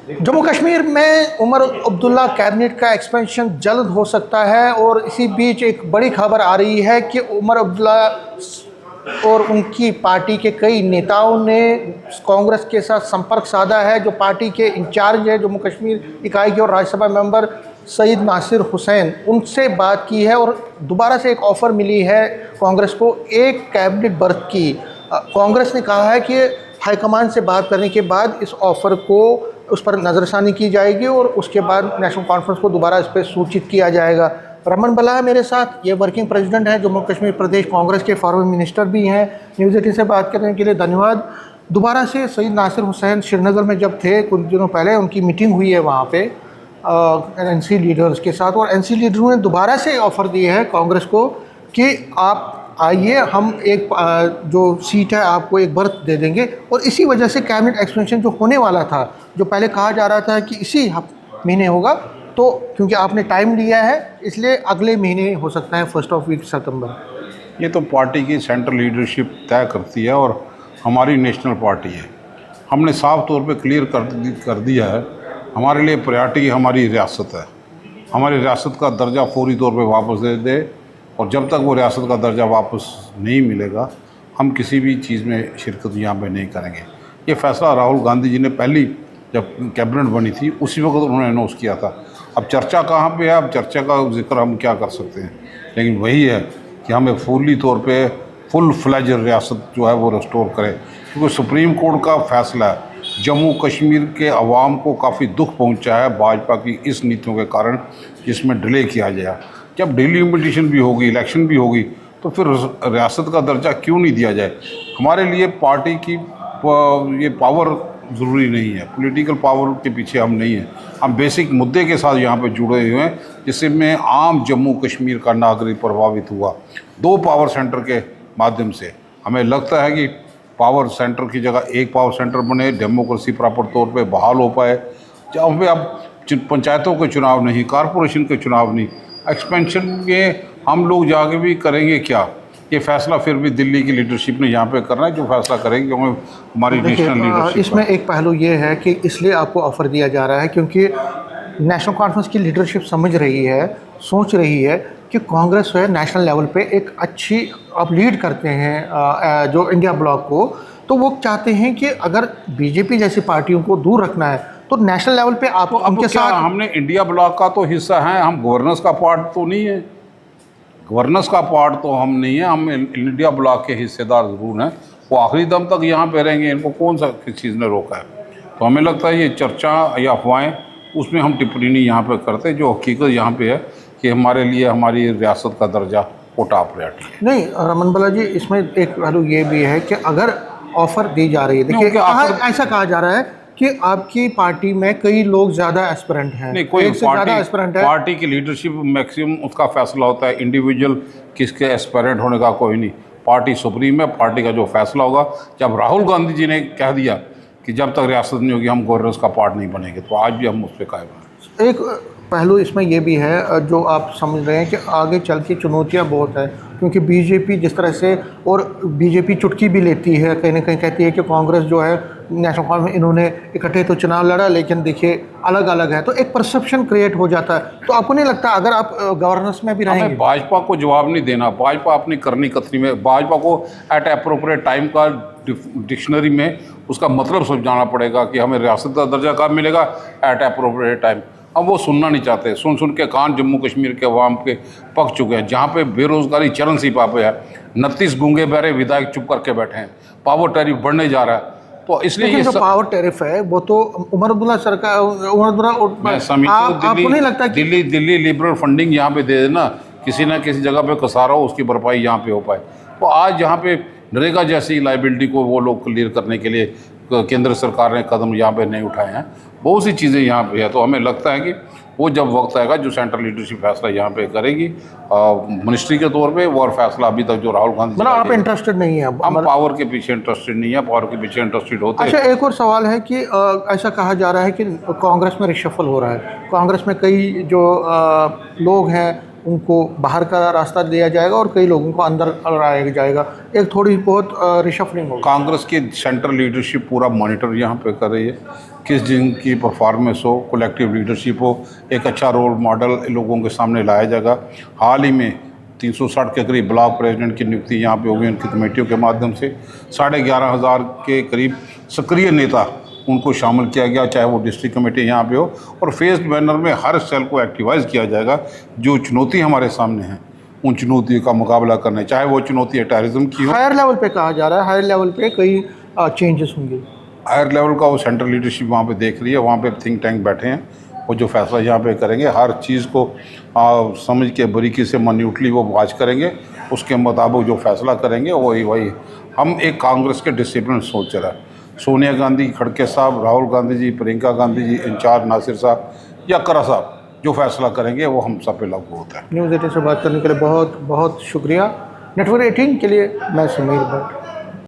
जम्मू कश्मीर में उमर अब्दुल्ला कैबिनेट का एक्सपेंशन जल्द हो सकता है और इसी बीच एक बड़ी खबर आ रही है कि उमर अब्दुल्ला और उनकी पार्टी के कई नेताओं ने कांग्रेस के साथ संपर्क साधा है। जो पार्टी के इंचार्ज है जम्मू कश्मीर इकाई के और राज्यसभा मेंबर सईद नासिर हुसैन, उनसे बात की है और दोबारा से एक ऑफ़र मिली है कांग्रेस को एक कैबिनेट बर्थ की। कांग्रेस ने कहा है कि हाईकमान से बात करने के बाद इस ऑफ़र को उस पर नज़रसानी की जाएगी और उसके बाद नेशनल कॉन्फ्रेंस को दोबारा इस पर सूचित किया जाएगा। रमन बल्ला है मेरे साथ, ये वर्किंग प्रेसिडेंट हैं जम्मू कश्मीर प्रदेश कांग्रेस के, फॉरेन मिनिस्टर भी हैं। न्यूज़ 18 से बात करने के लिए धन्यवाद। दोबारा से सईद नासिर हुसैन श्रीनगर में जब थे कुछ दिनों पहले, उनकी मीटिंग हुई है वहाँ पे एनसी लीडर्स के साथ और एनसी लीडरों ने दोबारा से ऑफ़र दी है कांग्रेस को कि आप आइए, हम एक जो सीट है आपको एक बर्थ दे देंगे। और इसी वजह से कैबिनेट एक्सपेंशन जो होने वाला था, जो पहले कहा जा रहा था कि इसी महीने होगा, तो क्योंकि आपने टाइम लिया है इसलिए अगले महीने हो सकता है, फर्स्ट ऑफ वीक सितंबर। ये तो पार्टी की सेंट्रल लीडरशिप तय करती है और हमारी नेशनल पार्टी है। हमने साफ तौर पे क्लियर कर दिया है, हमारे लिए प्रायोरिटी हमारी रियासत है। हमारी रियासत का दर्जा फौरी तौर पे वापस दे दे और जब तक वो रियासत का दर्जा वापस नहीं मिलेगा हम किसी भी चीज़ में शिरकत यहाँ पे नहीं करेंगे। ये फैसला राहुल गांधी जी ने पहली जब कैबिनेट बनी थी उसी वक्त उन्होंने अनाउंस किया था। अब चर्चा कहाँ पे है, अब चर्चा का जिक्र हम क्या कर सकते हैं, लेकिन वही है कि हमें फुल्ली तौर पे फुल फ्लैज रियासत जो है वो रिस्टोर करें, क्योंकि सुप्रीम कोर्ट का फैसला है। जम्मू कश्मीर के अवाम को काफ़ी दुख पहुंचा है भाजपा की इस नीतियों के कारण, जिसमें डिले किया गया। जब डिलिमिटेशन भी होगी, इलेक्शन भी होगी, तो फिर रियासत का दर्जा क्यों नहीं दिया जाए। हमारे लिए पार्टी की ये पावर ज़रूरी नहीं है, पॉलिटिकल पावर के पीछे हम नहीं हैं। हम बेसिक मुद्दे के साथ यहाँ पे जुड़े हुए हैं, जिसमें आम जम्मू कश्मीर का नागरिक प्रभावित हुआ। 2 पावर सेंटर के माध्यम से हमें लगता है कि पावर सेंटर की जगह एक पावर सेंटर बने, डेमोक्रेसी प्रॉपर तौर पे बहाल हो पाए। जहाँ पे अब पंचायतों के चुनाव नहीं, कारपोरेशन के चुनाव नहीं, एक्सपेंशन के हम लोग जाके भी करेंगे क्या। ये फैसला फिर भी दिल्ली की लीडरशिप ने यहाँ पे करना है, जो फैसला करेंगे क्योंकि हमारी नेशनल लीडरशिप। इसमें एक पहलू ये है कि इसलिए आपको ऑफ़र दिया जा रहा है क्योंकि नेशनल कॉन्फ्रेंस की लीडरशिप समझ रही है, सोच रही है कि कांग्रेस है नेशनल लेवल पे एक अच्छी आप लीड करते हैं जो इंडिया ब्लॉक को, तो वो चाहते हैं कि अगर बीजेपी जैसी पार्टियों को दूर रखना है तो नेशनल लेवल पे आप उनके साथ। हमने इंडिया ब्लॉक का तो हिस्सा है, हम गवर्नेंस का पार्ट तो नहीं है, गवर्नेंस का पार्ट तो हम नहीं है, हम इंडिया ब्लॉक के हिस्सेदार ज़रूर हैं। वो आखिरी दम तक यहाँ पे रहेंगे, इनको कौन सा किस चीज़ ने रोका है। तो हमें लगता है ये चर्चा या अफवाहें, उसमें हम टिप्पणी नहीं यहाँ पे करते। जो हकीकत यहाँ पे है कि हमारे लिए हमारी रियासत का दर्जा वो टॉप प्रायोरिटी है। नहीं रमन बल्ला जी, इसमें एक पहलू ये भी है कि अगर ऑफ़र दी जा रही है, देखिए ऐसा कहा जा रहा है कि आपकी पार्टी में कई लोग ज़्यादा एस्पिरेंट हैं, नहीं, कोई एक से ज़्यादा एस्पिरेंट है। पार्टी की लीडरशिप मैक्सिमम उसका फैसला होता है, इंडिविजुअल किसके एस्पिरेंट होने का कोई नहीं। पार्टी सुप्रीम है, पार्टी का जो फैसला होगा। जब राहुल गांधी जी ने कह दिया कि जब तक रियासत नहीं होगी हम गवर्नेंस का पार्ट नहीं बनेंगे, तो आज भी हम उस पर कायम हैं। एक पहलू इसमें यह भी है जो आप समझ रहे हैं कि आगे चल के चुनौतियां बहुत है, क्योंकि बीजेपी जिस तरह से, और बीजेपी चुटकी भी लेती है, कहीं ना कहीं कहती है कि कांग्रेस जो है नेशनल कॉन्फ्रेंस, इन्होंने इकट्ठे तो चुनाव लड़ा लेकिन देखिए अलग अलग है, तो एक परसेप्शन क्रिएट हो जाता है। तो आपको नहीं लगता अगर आप गवर्नेंस में भी रहेंगे? भाजपा को जवाब नहीं देना, भाजपा अपनी करनी कथनी में, भाजपा को एट अप्रोप्रिएट टाइम का डिक्शनरी में उसका मतलब समझाना पड़ेगा कि हमें रियासत का दर्जा कब मिलेगा, एट अप्रोप्रिएट टाइम। अब वो सुनना नहीं चाहते, सुन के कान जम्मू कश्मीर के अवाम के पक चुके हैं। जहाँ पे बेरोजगारी चरण सीमा पे है, 29 गूंगे बहरे विधायक चुप करके बैठे हैं, पावर टैरिफ बढ़ने जा रहा है। तो इसलिए ये जो पावर टैरिफ है वो तो उमर अब्दुल्ला सरकार, आपको नहीं लगता कि दिल्ली लिबरल फंडिंग यहाँ पे दे देना, किसी ना किसी जगह पे कसारा हो, उसकी भरपाई यहाँ पे हो पाए। तो आज यहाँ पे नरेगा जैसी लाइबिलिटी को वो लोग क्लियर करने के लिए केंद्र सरकार ने कदम यहाँ पे नहीं उठाए हैं, बहुत सी चीज़ें यहाँ पे है। तो हमें लगता है कि वो जब वक्त आएगा जो सेंट्रल लीडरशिप फैसला यहाँ पे करेगी मिनिस्ट्री के तौर पे, वो और फैसला अभी तक जो राहुल गांधी, मतलब आप इंटरेस्टेड नहीं है? हम पावर के पीछे इंटरेस्टेड नहीं है, पावर के पीछे इंटरेस्टेड होते हैं। अच्छा, एक और सवाल है कि ऐसा कहा जा रहा है कि कांग्रेस में रिशफल हो रहा है, कांग्रेस में कई जो लोग हैं उनको बाहर का रास्ता दिया जाएगा और कई लोगों को अंदर लाया जाएगा, एक थोड़ी बहुत रिशफलिंग होगी। कांग्रेस की सेंट्रल लीडरशिप पूरा मॉनिटर यहाँ पे कर रही है। किस दिन की परफॉर्मेंस हो, कलेक्टिव लीडरशिप हो, एक अच्छा रोल मॉडल लोगों के सामने लाया जाएगा। हाल ही में 360 के करीब ब्लॉक प्रेसिडेंट की नियुक्ति यहाँ पे होगी उनकी कमेटियों के माध्यम से। 11,500 के करीब सक्रिय नेता उनको शामिल किया गया, चाहे वो डिस्ट्रिक्ट कमेटी यहाँ पे हो, और फेस्ड मैनर में हर सेल को एक्टिवाइज किया जाएगा। जो चुनौती हमारे सामने है उन चुनौतियों का मुकाबला करना, चाहे वो चुनौती टेररिज्म की हो। हायर लेवल पे कहा जा रहा है, हायर लेवल पे कई चेंजेस होंगे। हायर लेवल का वो सेंट्रल लीडरशिप वहाँ पे देख रही है, वहाँ पे थिंक टैंक बैठे हैं, वो जो फैसला यहाँ पे करेंगे हर चीज़ को समझ के बारीकी से मान्यूटली वो वाच करेंगे, उसके मुताबिक जो फैसला करेंगे वही हम एक कांग्रेस के डिसिप्लिन सोच रहा है। सोनिया गांधी, खड़गे साहब, राहुल गांधी जी, प्रियंका गांधी जी, इंचार्ज नासिर साहब या करा साहब जो फैसला करेंगे वो हम सब पे लागू होता है। न्यूज़ 18 से बात करने के लिए बहुत बहुत शुक्रिया। नेटवर्क 18 के लिए मैं समीर भट्ट।